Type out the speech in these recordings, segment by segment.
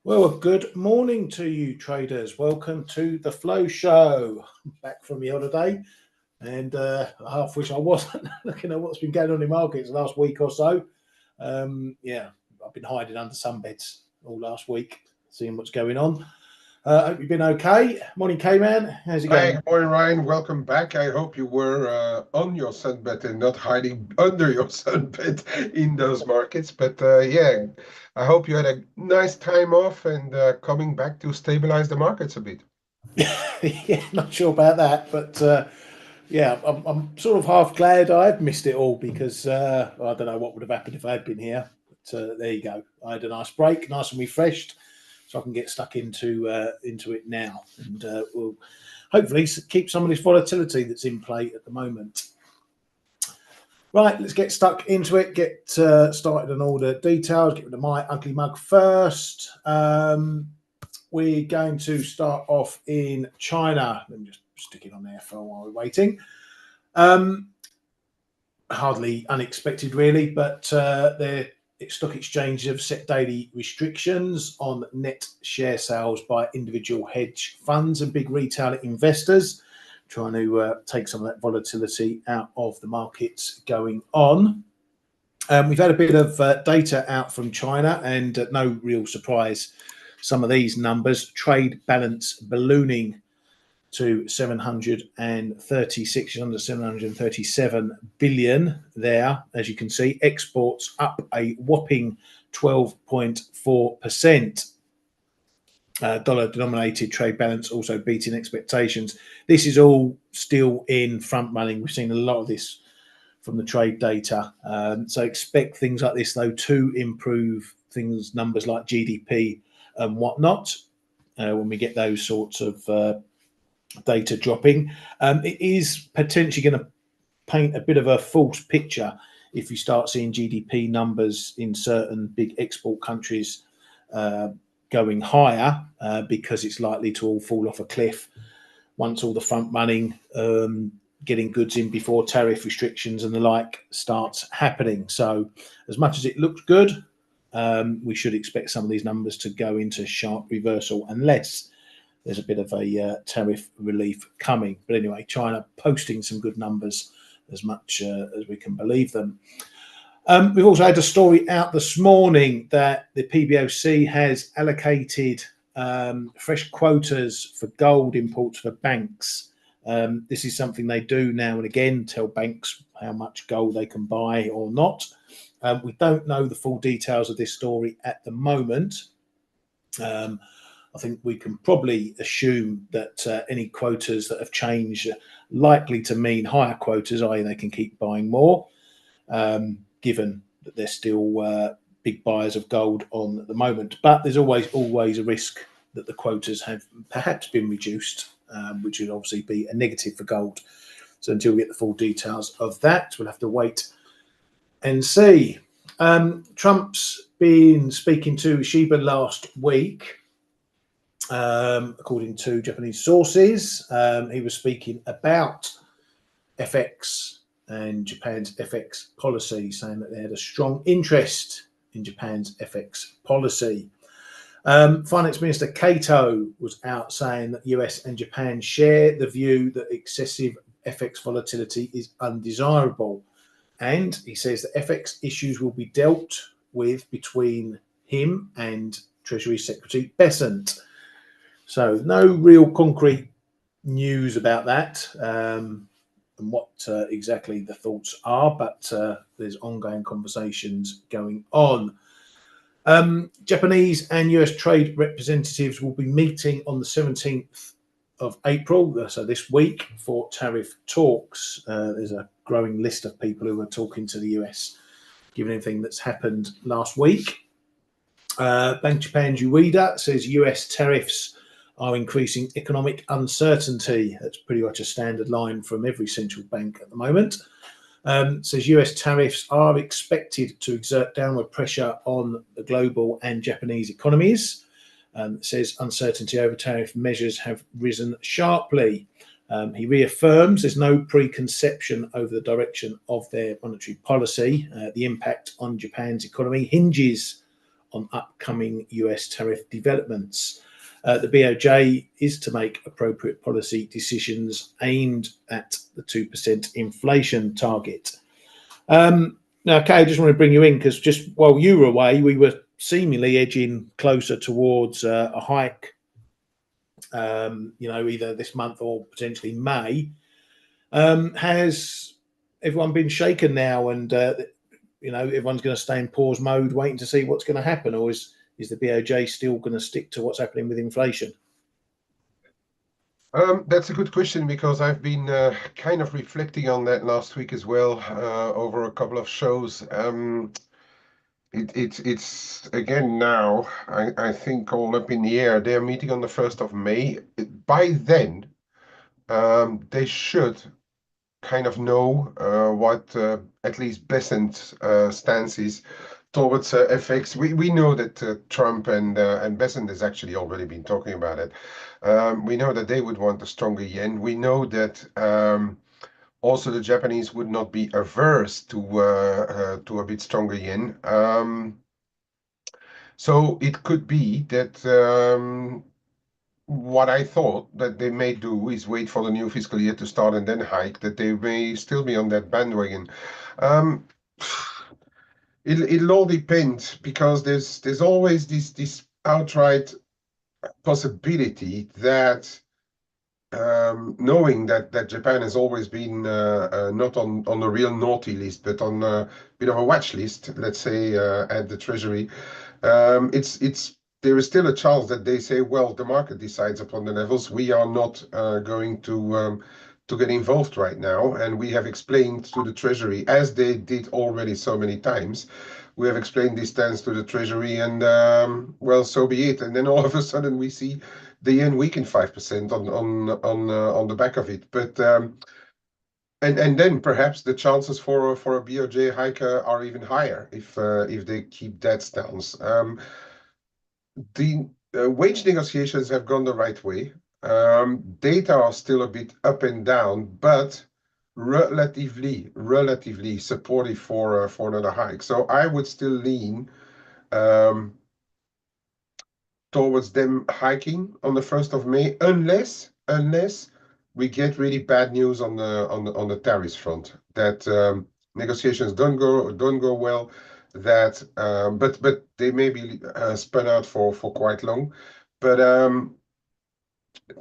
Well, good morning to you, traders. Welcome to the Flow Show. Back from the holiday, and half wish I wasn't looking at what's been going on in markets the last week or so. Yeah, I've been hiding under sunbeds all last week, seeing what's going on. Hope you've been okay. Morning, K-Man. How's it going? Hi, good morning, Ryan. Welcome back. I hope you were on your sunbed and not hiding under your sunbed in those markets. But yeah, I hope you had a nice time off and coming back to stabilize the markets a bit. Yeah, not sure about that, but yeah, I'm sort of half glad I've missed it all because I don't know what would have happened if I had been here. But there you go. I had a nice break, nice and refreshed, so I can get stuck into it now, and we'll hopefully keep some of this volatility that's in play at the moment. Right, let's get stuck into it. Get started on all the details. Get rid of my ugly mug first. We're going to start off in China. Let me just stick it on there for while we're waiting. Hardly unexpected, really, but the stock exchanges have set daily restrictions on net share sales by individual hedge funds and big retail investors, trying to take some of that volatility out of the markets going on. We've had a bit of data out from China, and no real surprise, some of these numbers: trade balance ballooning to 736, under 737 billion there, as you can see. Exports up a whopping 12.4%. Dollar denominated trade balance also beating expectations. This is all still in front running. We've seen a lot of this from the trade data. So expect things like this, though, to improve things, numbers like GDP and whatnot, when we get those sorts of data dropping. It is potentially going to paint a bit of a false picture if you start seeing GDP numbers in certain big export countries going higher, because it's likely to all fall off a cliff once all the front running, getting goods in before tariff restrictions and the like starts happening. So as much as it looks good, we should expect some of these numbers to go into sharp reversal unless there's a bit of a tariff relief coming. But anyway, China posting some good numbers as much as we can believe them. We've also had a story out this morning that the PBOC has allocated fresh quotas for gold imports for banks. This is something they do now and again, tell banks how much gold they can buy or not. We don't know the full details of this story at the moment. I think we can probably assume that any quotas that have changed are likely to mean higher quotas, i.e. they can keep buying more, given that they're still big buyers of gold on at the moment. But there's always a risk that the quotas have perhaps been reduced, which would obviously be a negative for gold. So until we get the full details of that, we'll have to wait and see. Trump's been speaking to Shiba last week. According to Japanese sources, he was speaking about FX and Japan's FX policy, saying that they had a strong interest in Japan's FX policy. Finance Minister Kato was out saying that US and Japan share the view that excessive FX volatility is undesirable. And he says that FX issues will be dealt with between him and Treasury Secretary Bessent. So no real concrete news about that, and what exactly the thoughts are, but there's ongoing conversations going on. Japanese and US trade representatives will be meeting on the 17th of April, so this week, for tariff talks. There's a growing list of people who are talking to the US, given everything that's happened last week. Bank Japan's Ueda says US tariffs are increasing economic uncertainty. That's pretty much a standard line from every central bank at the moment. Says US tariffs are expected to exert downward pressure on the global and Japanese economies. Says uncertainty over tariff measures have risen sharply. He reaffirms there's no preconception over the direction of their monetary policy. The impact on Japan's economy hinges on upcoming US tariff developments. The BOJ is to make appropriate policy decisions aimed at the 2% inflation target. Now, Kay, I just want to bring you in because just while you were away, we were seemingly edging closer towards a hike, either this month or potentially May. Has everyone been shaken now and, everyone's going to stay in pause mode waiting to see what's going to happen? Or is the BOJ still going to stick to what's happening with inflation? That's a good question because I've been kind of reflecting on that last week as well over a couple of shows. It's again now, I think, all up in the air. They're meeting on the 1st of May. By then, they should kind of know what at least Besant's stance is towards FX. We know that Trump and Besant has actually already been talking about it. We know that they would want a stronger yen. We know that also the Japanese would not be averse to a bit stronger yen. So it could be that what I thought that they may do is wait for the new fiscal year to start and then hike, that they may still be on that bandwagon. It'll all depend because there's always this outright possibility that knowing that Japan has always been not on a real naughty list, but on a bit of a watch list, let's say, at the Treasury, there is still a chance that they say, well, the market decides upon the levels. We are not going to get involved right now, and we have explained to the Treasury, as they did already so many times. We have explained this stance to the Treasury, and well, so be it. And then all of a sudden, we see the yen weaken 5% on the back of it. But and then perhaps the chances for a BOJ hike are even higher if they keep that stance. The wage negotiations have gone the right way. Data are still a bit up and down, but relatively supportive for another hike. So I would still lean towards them hiking on the 1st of May, unless we get really bad news on the tariffs front, that negotiations don't go well, that but they may be spun out for quite long. But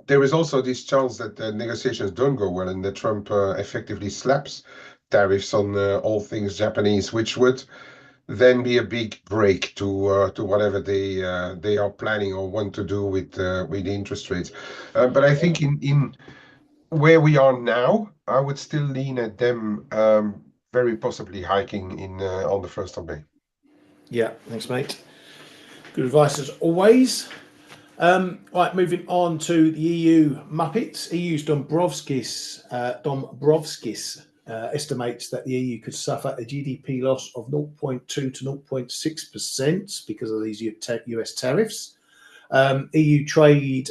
there is also this chance that the negotiations don't go well and that Trump effectively slaps tariffs on all things Japanese, which would then be a big break to whatever they are planning or want to do with the interest rates. But I think in where we are now, I would still lean at them very possibly hiking on the 1st of May. Yeah, thanks, mate. Good advice as always. Right, moving on to the EU Muppets. EU's Dombrovskis estimates that the EU could suffer a GDP loss of 0.2 to 0.6% because of these US tariffs. EU Trade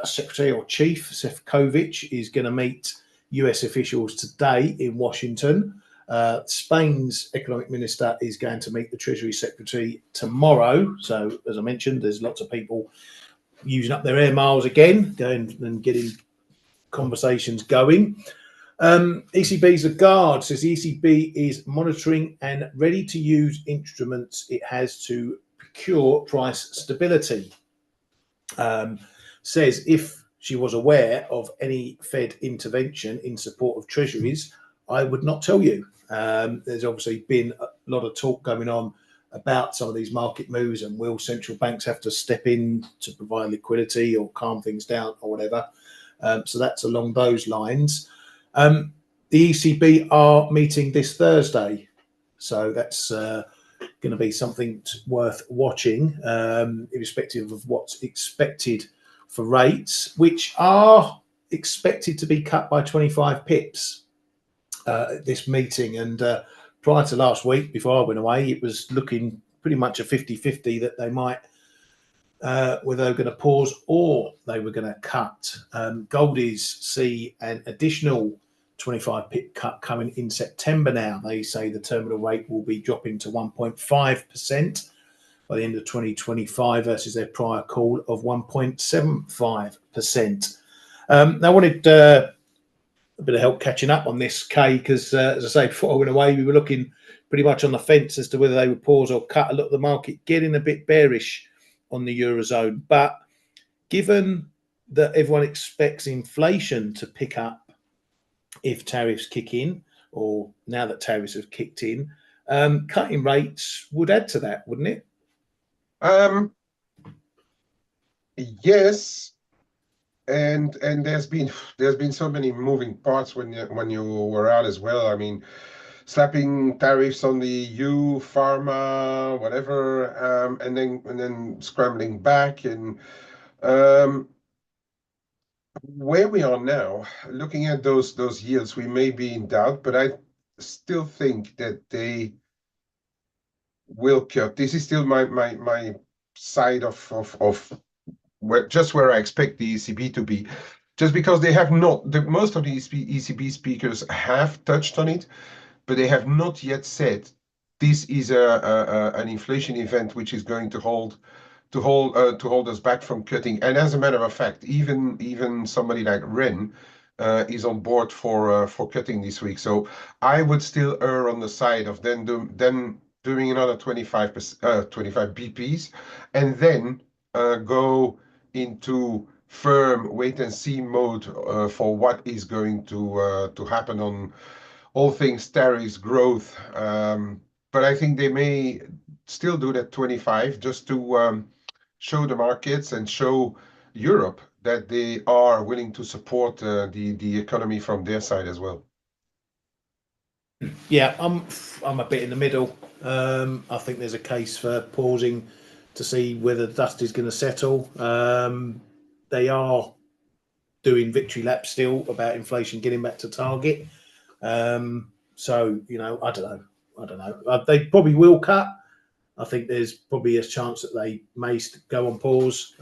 Secretary or Chief Šefčovič is going to meet US officials today in Washington. Spain's economic minister is going to meet the Treasury Secretary tomorrow. So, as I mentioned, there's lots of people using up their air miles again, going and getting conversations going. ECB's Lagarde says the ECB is monitoring and ready to use instruments it has to procure price stability. Says if she was aware of any Fed intervention in support of treasuries, I would not tell you. There's obviously been a lot of talk going on about some of these market moves and will central banks have to step in to provide liquidity or calm things down or whatever. So that's along those lines. The ECB are meeting this Thursday. So that's going to be something worth watching, irrespective of what's expected for rates, which are expected to be cut by 25 pips at this meeting. And prior to last week, before I went away, it was looking pretty much a 50-50 that they might, whether they were going to pause or they were going to cut. Goldies see an additional 25 pip cut coming in September now. They say the terminal rate will be dropping to 1.5%. by the end of 2025 versus their prior call of 1.75%. Now, I wanted a bit of help catching up on this, Kay, because as I say, before I went away, we were looking pretty much on the fence as to whether they would pause or cut. A lot of the market getting a bit bearish on the Eurozone. But given that everyone expects inflation to pick up if tariffs kick in, or now that tariffs have kicked in, cutting rates would add to that, wouldn't it? Yes, and there's been so many moving parts when you were out as well. I mean, slapping tariffs on the EU, pharma, whatever, and then scrambling back. And where we are now, looking at those yields, we may be in doubt, but I still think that they will cut. This is still my side of where I expect the ECB to be, just because they have not. Most of the ECB speakers have touched on it, but they have not yet said this is an inflation event which is going to hold us back from cutting. And as a matter of fact, even somebody like Ren is on board for cutting this week. So I would still err on the side of them doing another 25 BPs, and then go into firm wait and see mode for what is going to happen on all things tariffs, growth. But I think they may still do that 25 just to show the markets and show Europe that they are willing to support the economy from their side as well. Yeah, I'm a bit in the middle. I think there's a case for pausing to see whether the dust is going to settle. They are doing victory laps still about inflation getting back to target. So, I don't know. They probably will cut. I think there's probably a chance that they may go on pause.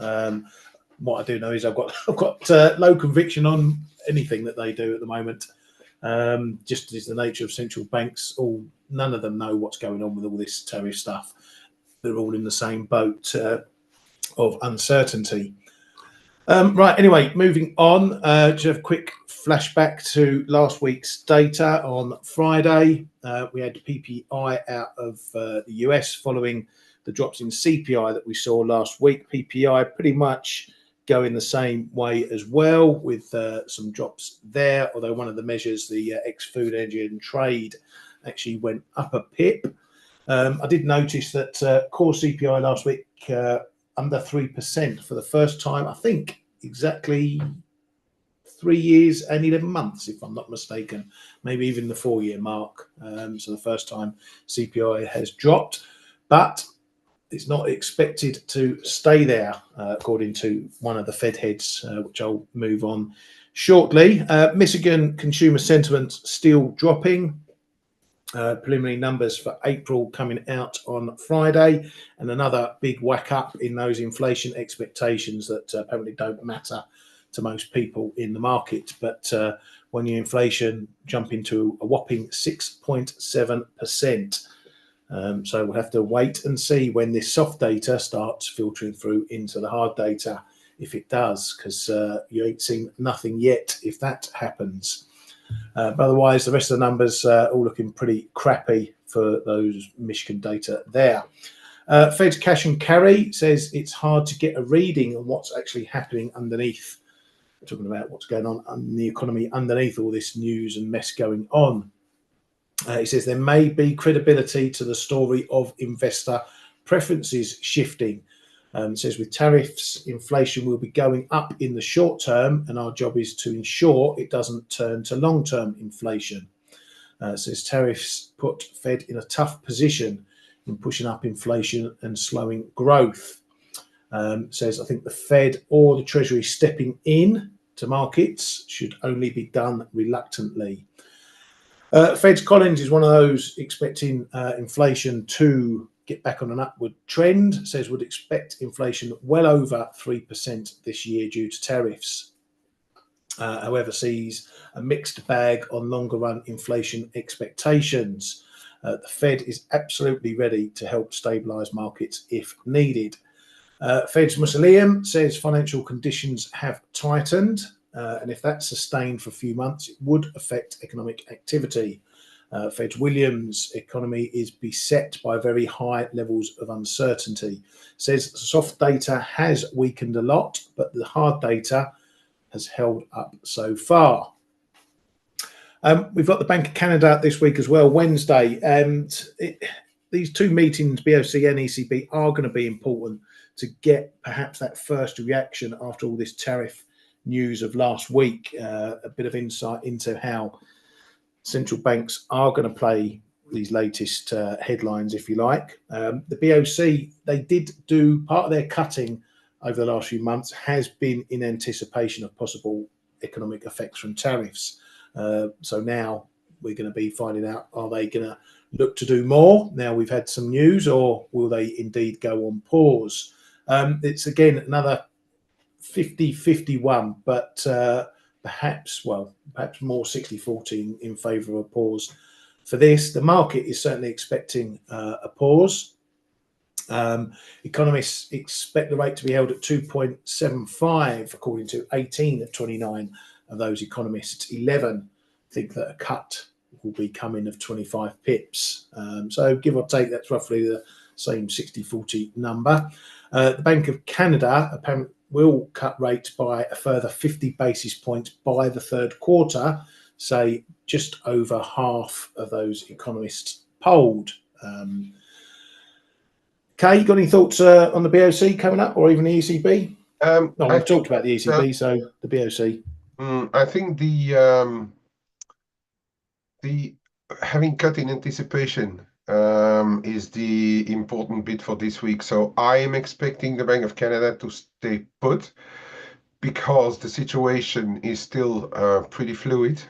What I do know is I've got low conviction on anything that they do at the moment. Just as the nature of central banks, none of them know what's going on with all this tariff stuff. They're all in the same boat of uncertainty. Right, anyway, moving on, just a quick flashback to last week's data on Friday. We had PPI out of the US following the drops in CPI that we saw last week. PPI pretty much going the same way as well, with some drops there, although one of the measures, the ex-food, energy and trade, actually went up a pip. I did notice that core CPI last week under 3% for the first time, I think exactly 3 years and 11 months, if I'm not mistaken, maybe even the 4-year mark. So the first time CPI has dropped, but it's not expected to stay there, according to one of the Fed heads, which I'll move on shortly. Michigan consumer sentiment still dropping. Preliminary numbers for April coming out on Friday, and another big whack up in those inflation expectations that apparently don't matter to most people in the market. But when your inflation jump into a whopping 6.7%. So we'll have to wait and see when this soft data starts filtering through into the hard data, if it does, because you ain't seen nothing yet if that happens. But otherwise, the rest of the numbers all looking pretty crappy for those Michigan data there. Fed's cash and carry says it's hard to get a reading on what's actually happening underneath. We're talking about what's going on in the economy underneath all this news and mess going on. He says there may be credibility to the story of investor preferences shifting. Says with tariffs, inflation will be going up in the short term, and our job is to ensure it doesn't turn to long-term inflation. Says tariffs put Fed in a tough position in pushing up inflation and slowing growth. Says I think the Fed or the Treasury stepping in to markets should only be done reluctantly. Fed's Collins is one of those expecting inflation to get back on an upward trend. Says would expect inflation well over 3% this year due to tariffs. However, sees a mixed bag on longer run inflation expectations. The Fed is absolutely ready to help stabilise markets if needed. Fed's Musaliam says financial conditions have tightened, and if that's sustained for a few months, it would affect economic activity. Fed's Williams economy is beset by very high levels of uncertainty. Says soft data has weakened a lot, but the hard data has held up so far. We've got the Bank of Canada this week as well, Wednesday, and these two meetings, BOC and ECB, are going to be important to get perhaps that first reaction after all this tariff news of last week, a bit of insight into how central banks are going to play these latest headlines, if you like. The BOC, they did do part of their cutting over the last few months has been in anticipation of possible economic effects from tariffs. So now we're going to be finding out, are they going to look to do more now we've had some news, or will they indeed go on pause? It's again another 50-51, but perhaps more 60-40 in favour of a pause for this. The market is certainly expecting a pause. Economists expect the rate to be held at 2.75, according to 18 of 29 of those economists. 11 think that a cut will be coming of 25 pips. So give or take, that's roughly the same 60-40 number. The Bank of Canada apparently will cut rates by a further 50 basis points by the third quarter, say just over half of those economists polled. Kay, you got any thoughts on the BOC coming up, or even the ECB? We've talked about the ECB, so the BOC. I think the having cut in anticipation is the important bit for this week. So I am expecting the Bank of Canada to stay put because the situation is still pretty fluid.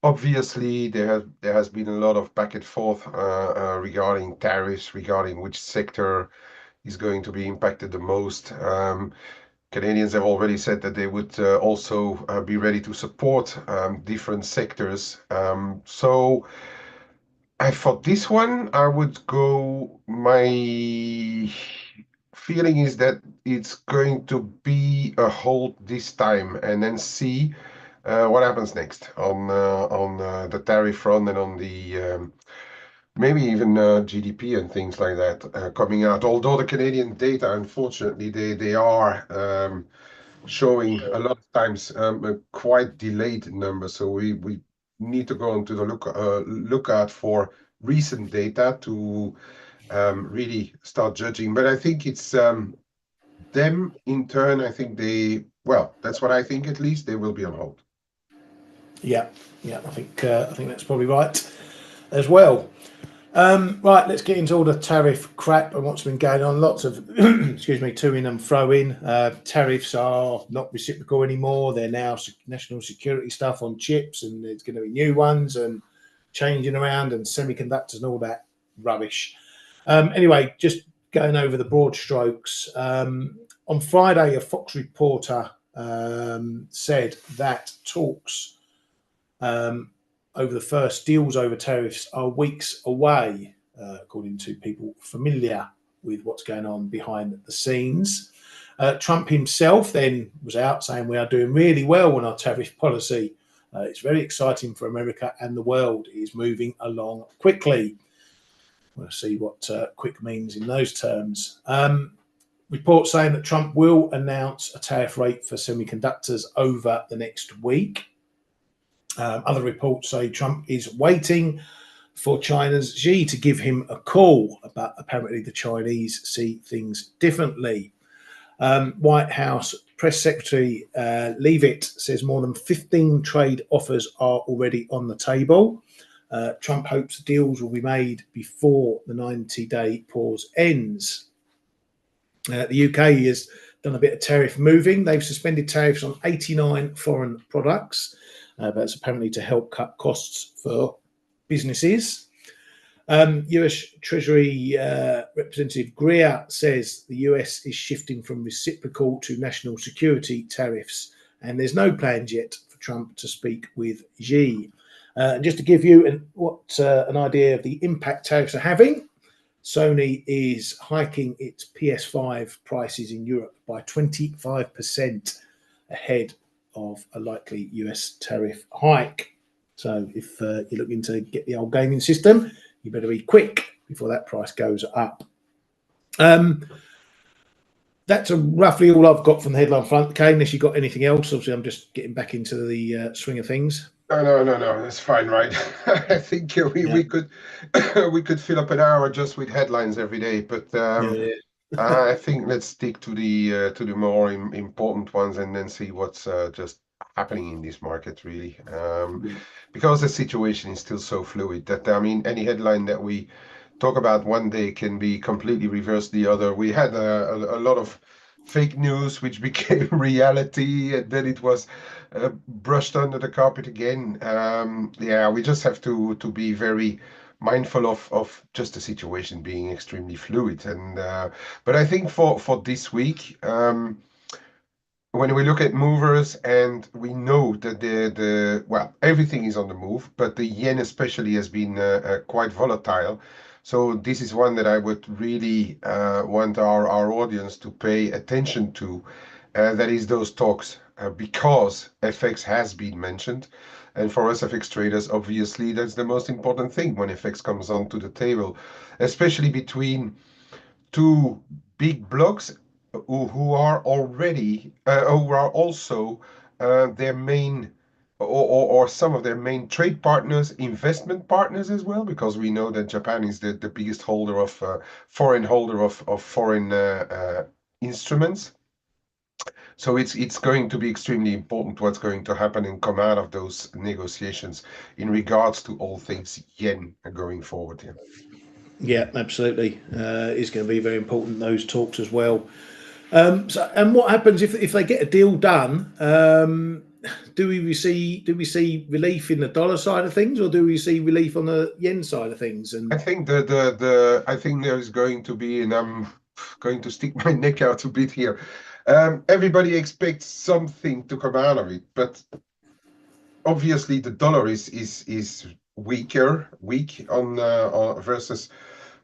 Obviously, there has been a lot of back and forth regarding tariffs, regarding which sector is going to be impacted the most. Canadians have already said that they would also be ready to support different sectors. So for this one, I would go. My feeling is that it's going to be a hold this time, and then see what happens next on the tariff front and on the maybe even GDP and things like that coming out. Although the Canadian data, unfortunately, they are showing a lot of times a quite delayed number. So we need to go onto the lookout for recent data to really start judging. But I think it's them in turn. I think that's what I think, at least they will be on hold. Yeah, I think that's probably right as well. Right, let's get into all the tariff crap and what's been going on. Lots of, excuse me, to in and fro in. Tariffs are not reciprocal anymore. They're now national security stuff on chips, and there's going to be new ones and changing around, and semiconductors and all that rubbish. Anyway, just going over the broad strokes. On Friday, a Fox reporter said that talks over the first deals over tariffs are weeks away, according to people familiar with what's going on behind the scenes. Trump himself then was out saying we are doing really well on our tariff policy. It's very exciting for America, and the world is moving along quickly. We'll see what quick means in those terms. Reports saying that Trump will announce a tariff rate for semiconductors over the next week. Other reports say Trump is waiting for China's Xi to give him a call, but apparently the Chinese see things differently. White House Press Secretary Leavitt says more than 15 trade offers are already on the table. Trump hopes deals will be made before the 90-day pause ends. The UK has done a bit of tariff moving. They've suspended tariffs on 89 foreign products. That's apparently to help cut costs for businesses. US Treasury Representative Greer says the US is shifting from reciprocal to national security tariffs, and there's no plans yet for Trump to speak with Xi. And just to give you an idea of the impact tariffs are having, Sony is hiking its PS5 prices in Europe by 25% ahead of a likely US tariff hike. So if you're looking to get the old gaming system, you better be quick before that price goes up. That's roughly all I've got from the headline front. Kane, unless you got anything else, obviously I'm just getting back into the swing of things. No, that's fine, right? I think we could we could fill up an hour just with headlines every day, but I think let's stick to the more important ones and then see what's just happening in this market, really. Because the situation is still so fluid that, I mean, any headline that we talk about one day can be completely reversed the other. We had a lot of fake news which became reality, and then it was brushed under the carpet again. Yeah, we just have to be very mindful of just the situation being extremely fluid. And but I think for this week, when we look at movers, and we know that the well, everything is on the move, but the yen especially has been quite volatile. So this is one that I would really want our audience to pay attention to. That is those talks, because FX has been mentioned. And for us FX traders, obviously, that's the most important thing when FX comes onto the table, especially between two big blocks who are already who are also their main or some of their main trade partners, investment partners as well, because we know that Japan is the biggest holder of foreign instruments. So it's going to be extremely important what's going to happen and come out of those negotiations in regards to all things yen going forward here. Yeah, absolutely. It's going to be very important, those talks as well. And what happens if they get a deal done? Do we see relief in the dollar side of things, or do we see relief on the yen side of things? And I think I think there's going to be, and I'm going to stick my neck out a bit here. Everybody expects something to come out of it, but obviously the dollar is weak on versus,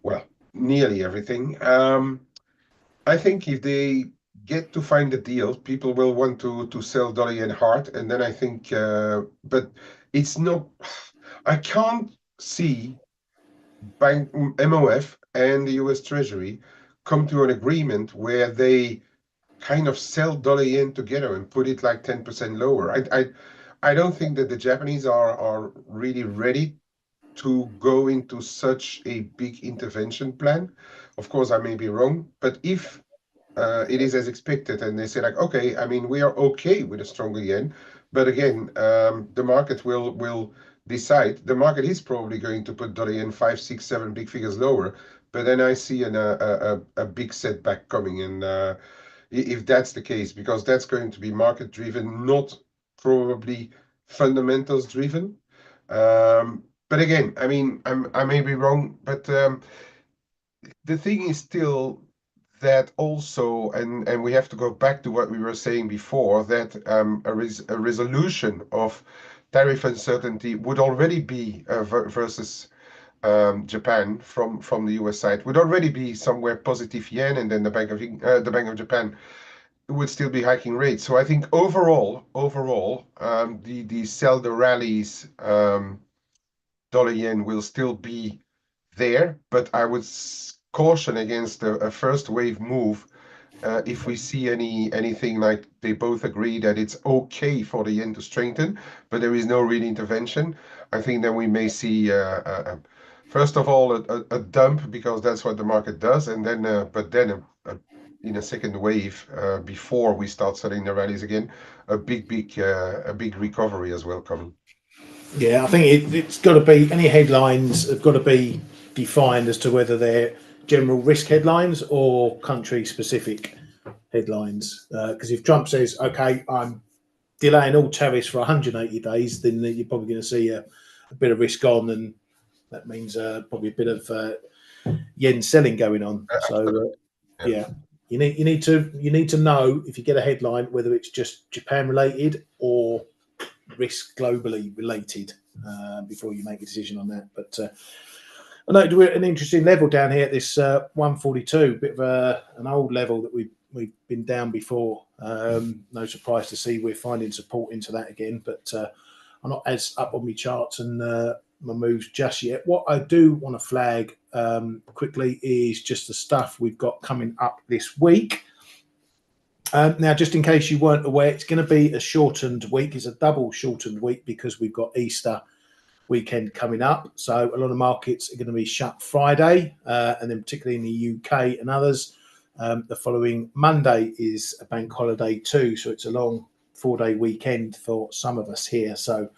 well, nearly everything. I think if they get to find a deal, people will want to sell dollar yen hard, and then I think, but it's not. I can't see bank MOF and the U.S. Treasury come to an agreement where they kind of sell dollar yen together and put it like 10% lower. I don't think that the Japanese are really ready to go into such a big intervention plan. Of course, I may be wrong, but if it is as expected, and they say like, okay, I mean, we are okay with a stronger yen, but again, the market will decide. The market is probably going to put dollar yen 5, 6, 7 big figures lower, but then I see a big setback coming, and if that's the case, because that's going to be market driven, not probably fundamentals driven. But again, I mean, I may be wrong, but the thing is still that also, and we have to go back to what we were saying before, that a resolution of tariff uncertainty would already be versus Japan from the US side would already be somewhere positive yen, and then the Bank of Japan would still be hiking rates. So I think overall, the sell the rallies dollar yen will still be there, but I would caution against a first wave move. If we see anything like they both agree that it's okay for the yen to strengthen, but there is no real intervention, I think then we may see first of all a dump, because that's what the market does, and then in a second wave, before we start selling the rallies again, a big recovery as well coming. yeah, I think it's got to be, any headlines have got to be defined as to whether they're general risk headlines or country specific headlines. Because if Trump says, okay, I'm delaying all tariffs for 180 days, then you're probably going to see a bit of risk on, and that means probably a bit of yen selling going on. So yeah, you need to know, if you get a headline, whether it's just Japan related or risk globally related. before you make a decision on that. But I know we're at an interesting level down here at this 142, bit of an old level that we've been down before. No surprise to see we're finding support into that again, but I'm not as up on my charts and my moves just yet. What I do want to flag quickly is just the stuff we've got coming up this week. Now, just in case you weren't aware, it's going to be a shortened week. It's a double shortened week because we've got Easter weekend coming up. So a lot of markets are going to be shut Friday, and then particularly in the UK and others. The following Monday is a bank holiday too. So it's a long 4-day weekend for some of us here. So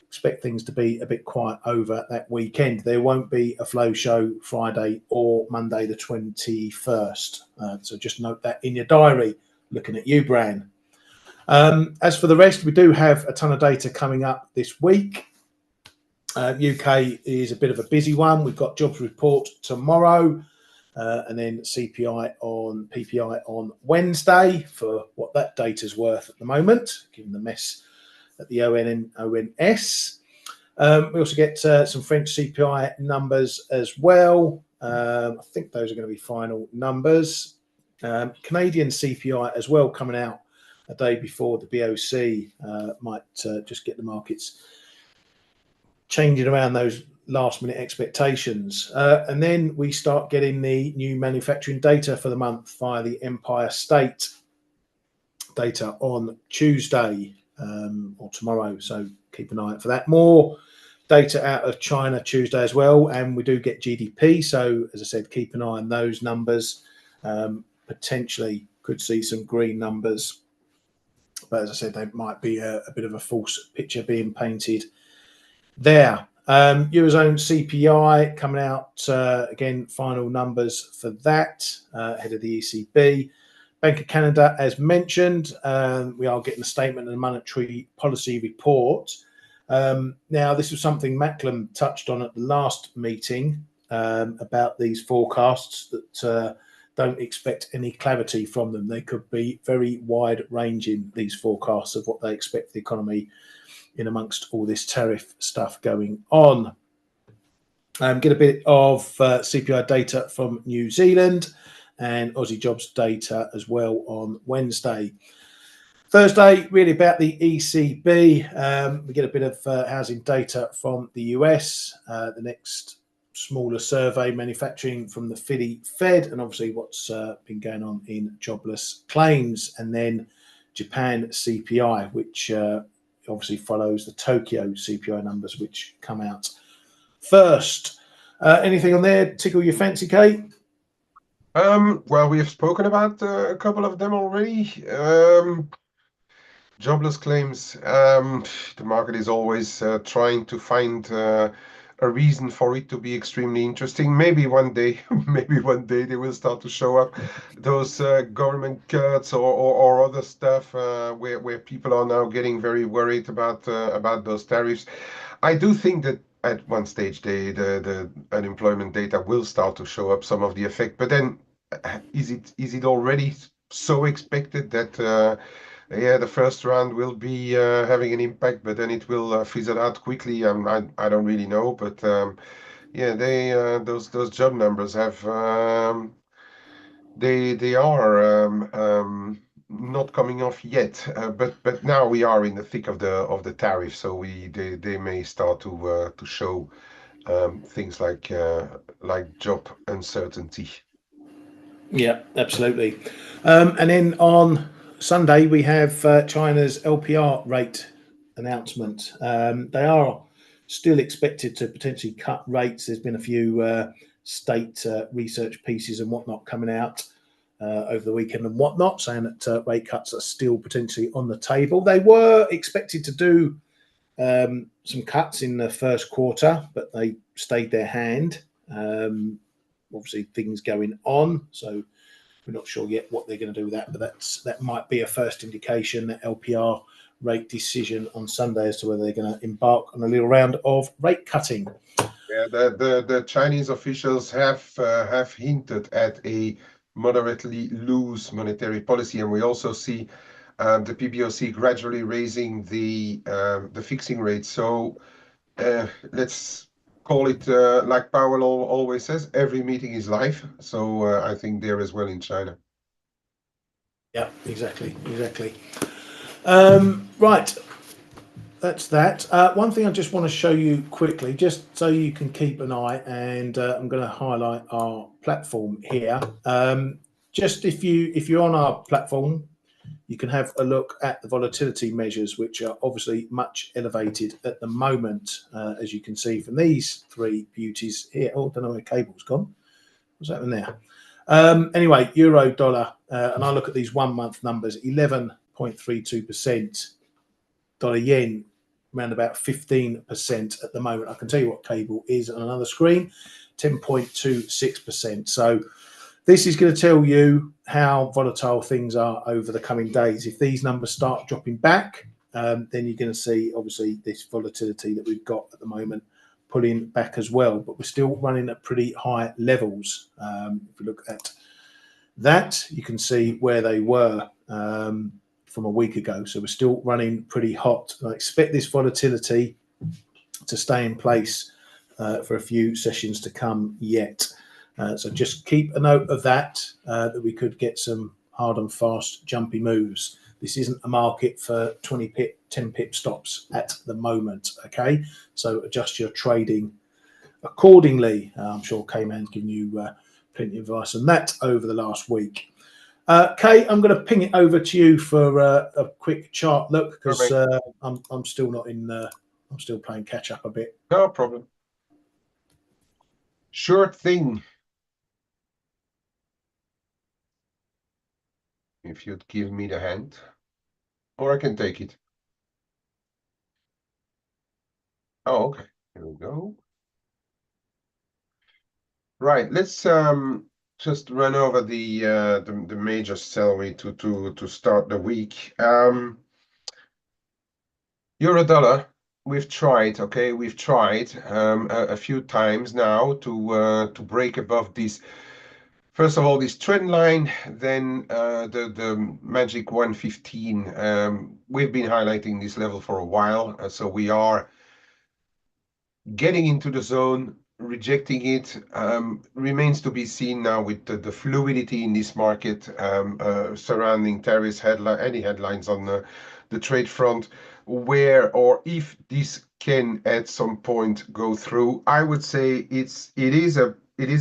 expect things to be a bit quiet over that weekend. There won't be a flow show Friday or Monday the 21st. So just note that in your diary. Looking at you, Bran. As for the rest, we do have a ton of data coming up this week. UK is a bit of a busy one. We've got jobs report tomorrow, and then PPI on Wednesday for what that data's worth at the moment, given the mess at the ONS. We also get some French CPI numbers as well. I think those are going to be final numbers. Canadian CPI as well coming out a day before the BOC might just get the markets changing around those last minute expectations. And then we start getting the new manufacturing data for the month via the Empire State data on Tuesday or tomorrow. So keep an eye out for that. More data out of China Tuesday as well. And we do get GDP. So as I said, keep an eye on those numbers. Potentially could see some green numbers, but as I said, there might be a bit of a false picture being painted there. Eurozone CPI coming out again, final numbers for that ahead of the ECB. Bank of Canada, as mentioned, we are getting a statement and a monetary policy report. Now, this was something Macklem touched on at the last meeting about these forecasts that don't expect any clarity from them. They could be very wide ranging, these forecasts of what they expect the economy in amongst all this tariff stuff going on. Get a bit of CPI data from New Zealand and Aussie jobs data as well on Wednesday. Thursday, really about the ECB. We get a bit of housing data from the US, the next smaller survey, manufacturing from the Philly Fed, and obviously what's been going on in jobless claims, and then Japan CPI, which obviously follows the Tokyo CPI numbers, which come out first. Anything on there tickle your fancy, Kate? Well, we have spoken about a couple of them already. Jobless claims. The market is always trying to find a reason for it to be extremely interesting. Maybe one day, maybe one day they will start to show up those government cuts or other stuff where people are now getting very worried about those tariffs. I do think that at one stage the unemployment data will start to show up some of the effect, but then is it already so expected that yeah, the first round will be having an impact, but then it will fizzle out quickly. I don't really know, but yeah, they those job numbers have they are not coming off yet. But now we are in the thick of the tariff, so they may start to show things like job uncertainty. Yeah, absolutely. And then on Sunday, we have China's LPR rate announcement. They are still expected to potentially cut rates. There's been a few state research pieces and whatnot coming out over the weekend and whatnot, saying that rate cuts are still potentially on the table. They were expected to do some cuts in the first quarter, but they stayed their hand. Obviously, things going on, so we're not sure yet what they're going to do with that, but that might be a first indication, that LPR rate decision on Sunday, as to whether they're going to embark on a little round of rate cutting. Yeah, the Chinese officials have hinted at a moderately loose monetary policy, and we also see the PBOC gradually raising the fixing rate. So let's call it like Powell always says, every meeting is live. So I think there as well in China. Yeah, exactly. Right, that's that. One thing I just want to show you quickly, just so you can keep an eye, and I'm going to highlight our platform here. Just if you're on our platform, you can have a look at the volatility measures, which are obviously much elevated at the moment, as you can see from these three beauties here. Oh, I don't know where cable's gone. What's happening there? Anyway, euro dollar, and I look at these 1 month numbers: 11.32%. Dollar yen, around about 15% at the moment. I can tell you what cable is on another screen: 10.26%. So this is going to tell you how volatile things are over the coming days. If these numbers start dropping back, then you're going to see obviously this volatility that we've got at the moment pulling back as well. But we're still running at pretty high levels. If you look at that, you can see where they were from a week ago. So we're still running pretty hot. I expect this volatility to stay in place for a few sessions to come yet. So just keep a note of that, that we could get some hard and fast jumpy moves. This isn't a market for 20 pip, 10 pip stops at the moment, okay? So adjust your trading accordingly. I'm sure K-Man's given you plenty of advice on that over the last week. Kay, I'm going to ping it over to you for a quick chart look, because I'm still not in. I'm still playing catch up a bit. No problem. Sure thing. If you'd give me the hand, or I can take it. Oh, okay. Here we go. Right. Let's just run over the major salary to start the week. Euro dollar. We've tried. Okay, we've tried a few times now to break above this. First of all, this trend line, then the magic 115. We've been highlighting this level for a while, so we are getting into the zone, rejecting it. Remains to be seen now with the fluidity in this market surrounding tariffs, any headlines on the trade front, where or if this can at some point go through. I would say it is a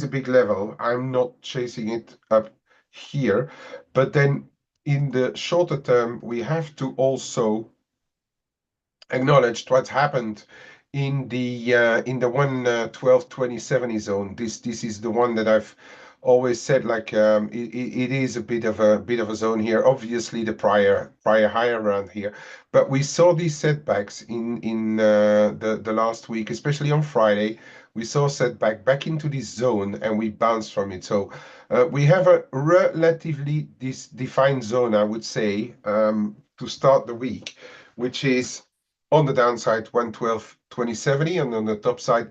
big level. I'm not chasing it up here, but then in the shorter term, we have to also acknowledged what's happened in the 112.20 zone. This is the one that I've always said, like it is a bit of a zone here. Obviously the prior high around here, but we saw these setbacks in the last week, especially on Friday. We saw setback back into this zone and we bounced from it. So we have a relatively defined zone, I would say, to start the week, which is on the downside 112.2070, and on the top side,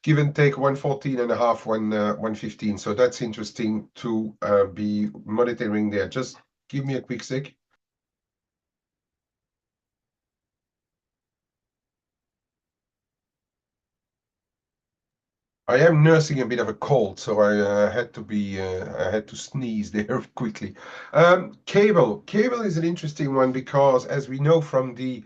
give and take 114 and a half, 115. So that's interesting to be monitoring there. Just give me a quick sec. I am nursing a bit of a cold, so I had to sneeze there quickly. Cable is an interesting one because, as we know from the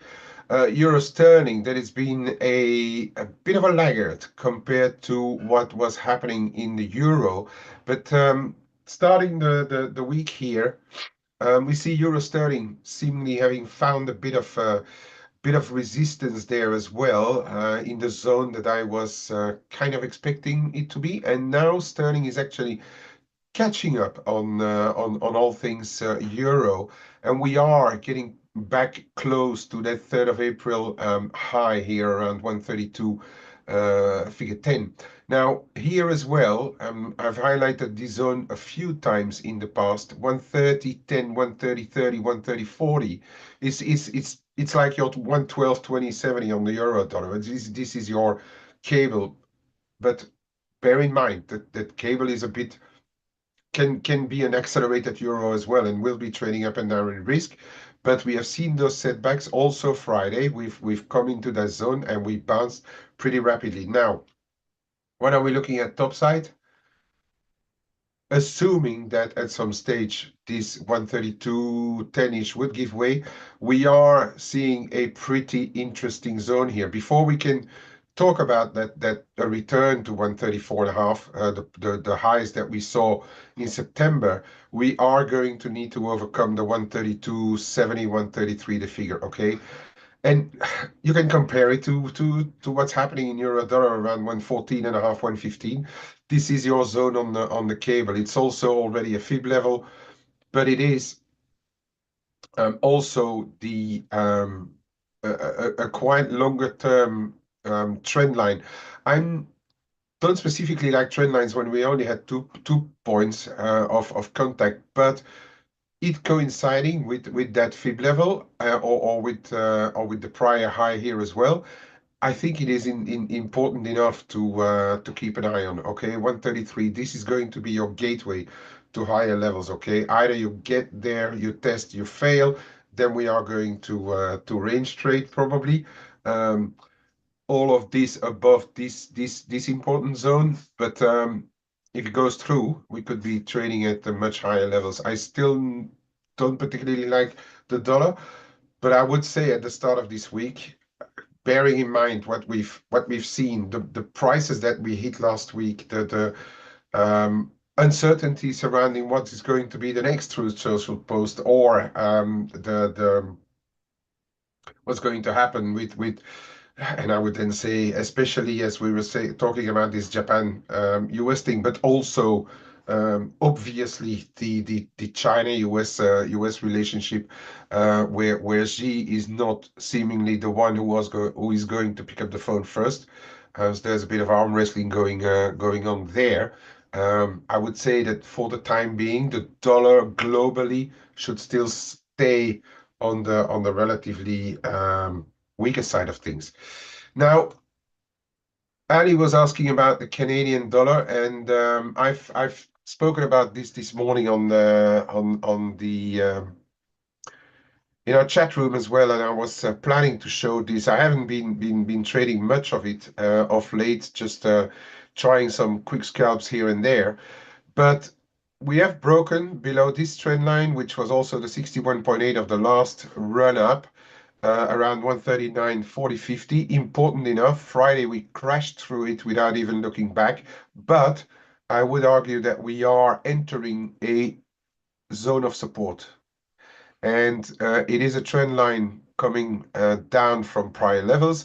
euro sterling, that it's been a bit of a laggard compared to what was happening in the euro. But starting the week here, we see euro sterling seemingly having found a bit of resistance there as well, in the zone that I was kind of expecting it to be. And now sterling is actually catching up on all things euro, and we are getting back close to that 3rd of April high here around 132 figure 10. Now here as well, I've highlighted this zone a few times in the past. 130 10, 130 30, 130 40. It's like your 112 20 70 on the euro dollar. This is your cable, but bear in mind that cable is a bit can be an accelerated euro as well, and will be trading up and down in risk. But we have seen those setbacks also Friday. We've come into that zone and we bounced pretty rapidly. Now, what are we looking at topside? Assuming that at some stage this 132.10-ish would give way, we are seeing a pretty interesting zone here. Before we can talk about that a return to 134.5, the highs that we saw in September, we are going to need to overcome the 132.70, 133, the figure, okay? And you can compare it to what's happening in euro dollar around 114.5, 115. This is your zone on the cable. It's also already a fib level, but it is also the a quite longer term trend line. I don't specifically like trend lines when we only had two points of contact, but it coinciding with that fib level or with the prior high here as well. I think it is important enough to keep an eye on. Okay, 133. This is going to be your gateway to higher levels. Okay, either you get there, you test, you fail, then we are going to range trade probably. All of this above this important zone, but if it goes through, we could be trading at the much higher levels. I still don't particularly like the dollar, but I would say at the start of this week, bearing in mind what we've seen, the prices that we hit last week, the uncertainty surrounding what is going to be the next Truth Social post, or the what's going to happen with and I would then say, especially as we were talking about this Japan US thing, but also obviously the China US relationship, where Xi is not seemingly the one who is going to pick up the phone first. So there's a bit of arm wrestling going on there. I would say that for the time being, the dollar globally should still stay on the relatively weaker side of things. Now, Ali was asking about the Canadian dollar, and I've spoken about this morning on the in our chat room as well, and I was planning to show this. I haven't been trading much of it of late, just trying some quick scalps here and there, but we have broken below this trend line, which was also the 61.8 of the last run up, around 139.40, 50. Important enough. Friday we crashed through it without even looking back, but I would argue that we are entering a zone of support, and it is a trend line coming down from prior levels.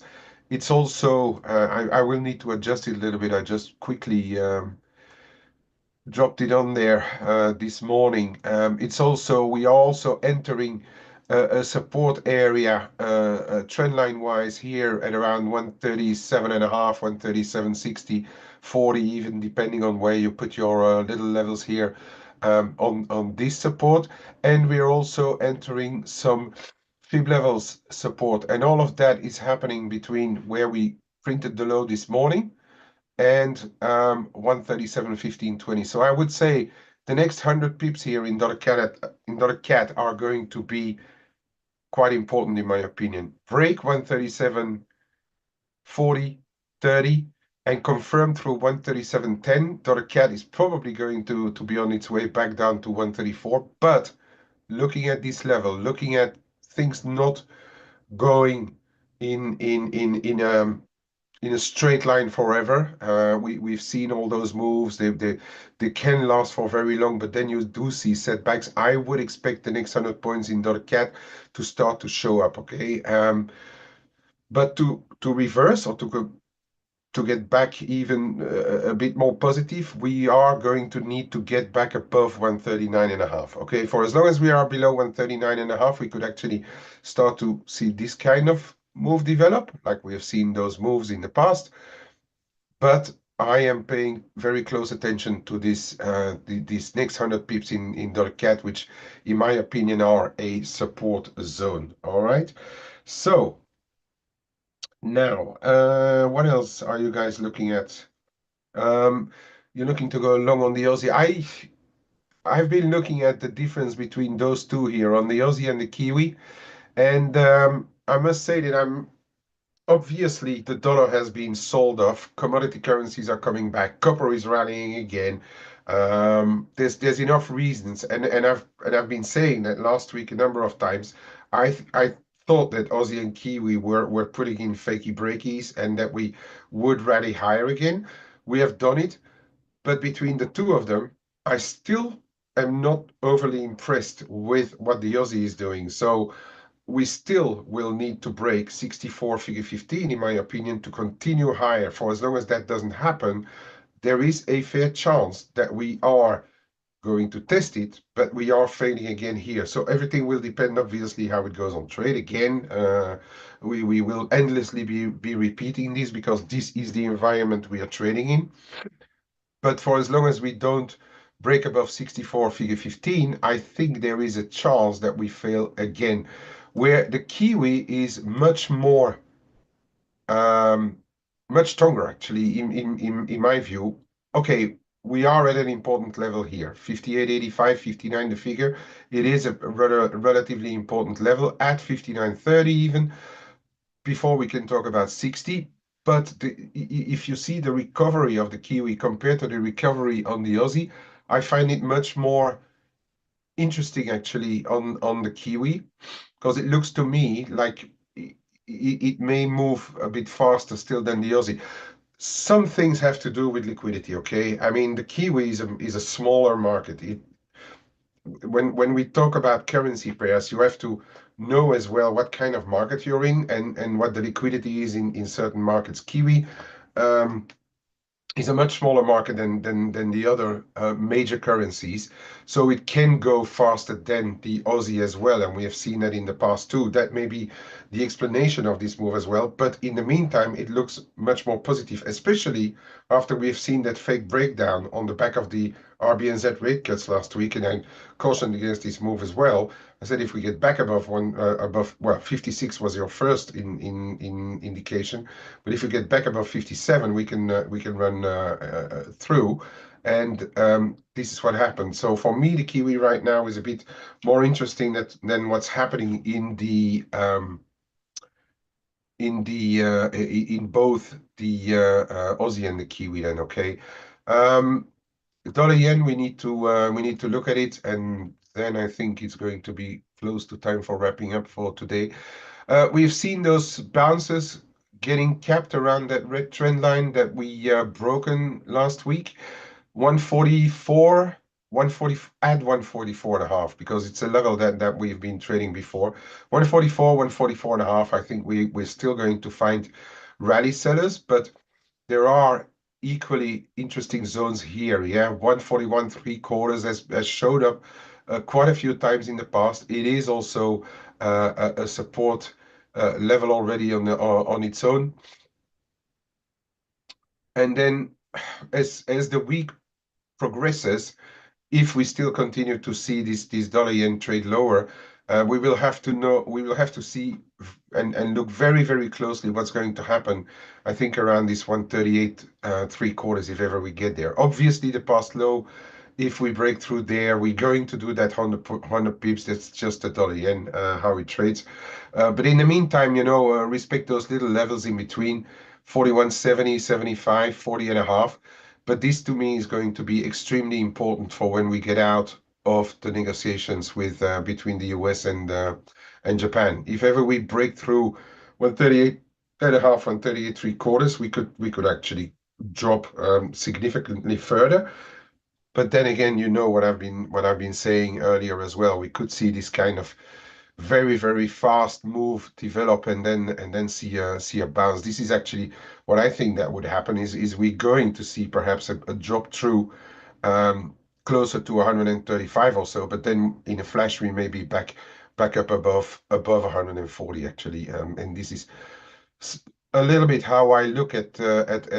It's also I will need to adjust it a little bit. I just quickly dropped it on there this morning. We are also entering a support area trend line wise here at around 137.5, 137.60, 40, even depending on where you put your little levels here on this support. And we're also entering some fib levels support, and all of that is happening between where we printed the low this morning and 137.15.20. So I would say the next 100 pips here in dollar CAD are going to be quite important in my opinion. Break 137.40, 30, and confirm through 137.10. Dollar CAD is probably going to be on its way back down to 134. But looking at this level, looking at things not going in a straight line forever. We've seen all those moves. They can last for very long, but then you do see setbacks. I would expect the next 100 points in dollar CAD to start to show up. Okay, but to reverse or to get back even a bit more positive, we are going to need to get back above 139.5. Okay, for as long as we are below 139.5, we could actually start to see this kind of move develop, like we have seen those moves in the past. But I am paying very close attention to this next 100 pips in dollar CAD, which in my opinion are a support zone. All right, so now, what else are you guys looking at? You're looking to go long on the Aussie. I've been looking at the difference between those two here on the Aussie and the Kiwi, and I must say that obviously the dollar has been sold off. Commodity currencies are coming back. Copper is rallying again. There's enough reasons, and I've been saying that last week a number of times. I thought that Aussie and Kiwi were putting in fakey breakies and that we would rally higher again. We have done it, but between the two of them, I still am not overly impressed with what the Aussie is doing. So we still will need to break 64 figure 15, in my opinion, to continue higher. For as long as that doesn't happen, there is a fair chance that we are going to test it, but we are failing again here. So everything will depend, obviously, how it goes on trade. Again, we will endlessly be repeating this because this is the environment we are trading in. But for as long as we don't break above 64 figure 15, I think there is a chance that we fail again. Where the Kiwi is much more, um, much stronger actually, in my view. Okay, we are at an important level here, 58.85, 59 the figure. It is a relatively important level at 59.30 even before we can talk about 60. But if you see the recovery of the Kiwi compared to the recovery on the Aussie, I find it much more interesting actually on the Kiwi because it looks to me like it may move a bit faster still than the Aussie. Some things have to do with liquidity, okay? I mean, the Kiwi is a smaller market. When we talk about currency pairs, you have to know as well what kind of market you're in and what the liquidity is in certain markets. Kiwi um, is a much smaller market than the other major currencies, so it can go faster than the Aussie as well, and we have seen that in the past too. That may be the explanation of this move as well, but in the meantime, it looks much more positive, especially after we have seen that fake breakdown on the back of the RBNZ rate cuts last week, and I cautioned against this move as well. I said if we get back above well, 56 was your first in indication, but if we get back above 57, we can run through, and this is what happened. So for me, the Kiwi right now is a bit more interesting than what's happening in both the Aussie and the Kiwi. Then okay, dollar yen we need to look at it, and then I think it's going to be close to time for wrapping up for today. We've seen those bounces getting capped around that red trend line that we broken last week. 144, 140 at 144 and a half, because it's a level that we've been trading before. 144, 144 and a half. I think we're still going to find rally sellers, but there are equally interesting zones here. Yeah, 141 three quarters has showed up quite a few times in the past. It is also a support level already on its own. And then as the week progresses, if we still continue to see this dollar yen trade lower, we will have to see and look very, very closely what's going to happen. I think around this 138 three quarters, if ever we get there. Obviously, the past low, if we break through there, we're going to do that 100 pips. That's just the dollar yen, how it trades. But in the meantime, respect those little levels in between 41.70, 75, 40 and a half. But this to me is going to be extremely important for when we get out of the negotiations with between the US and Japan. If ever we break through 138 and a half, 138 three quarters, we could actually drop significantly further. But then again, what I've been saying earlier as well. We could see this kind of very, very fast move develop and then see a bounce. This is actually what I think that would happen is we're going to see perhaps a drop through closer to 135 or so, but then in a flash we may be back up above 140 actually. And this is a little bit how I look at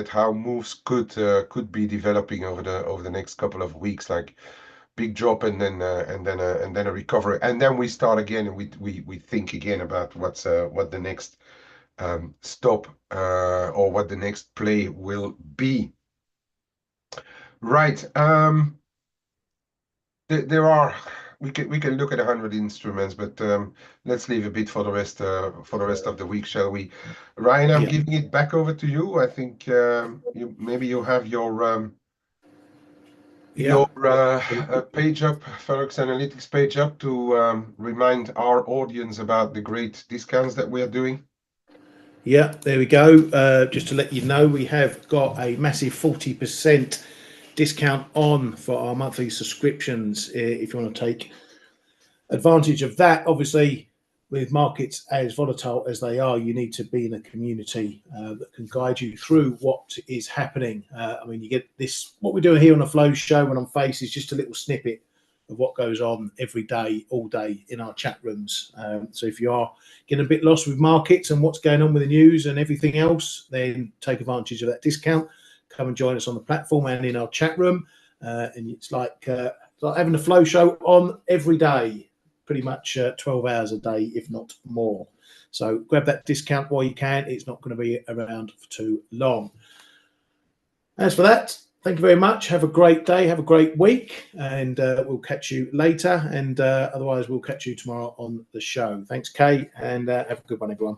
how moves could be developing over the next couple of weeks, like big drop and then a recovery, and then we start again and we think again about what the next stop or what the next play will be. Right. There are we can look at 100 instruments, but let's leave a bit for the rest of the week, shall we? Ryan, I'm Yeah. giving it back over to you. I think maybe you have your page up, Forex Analytics page up to remind our audience about the great discounts that we are doing. Yeah, there we go. Just to let you know, we have got a massive 40% discount on for our monthly subscriptions. If you want to take advantage of that, obviously, with markets as volatile as they are, you need to be in a community that can guide you through what is happening. I mean, you get this, what we're doing here on the Flow Show and on Face is just a little snippet of what goes on every day, all day in our chat rooms. So if you are getting a bit lost with markets and what's going on with the news and everything else, then take advantage of that discount. Come and join us on the platform and in our chat room. And it's like having a Flow Show on every day, pretty much 12 hours a day, if not more. So grab that discount while you can. It's not going to be around for too long. As for that, thank you very much. Have a great day. Have a great week. And we'll catch you later. And otherwise, we'll catch you tomorrow on the show. Thanks, Kay. And have a good one, everyone.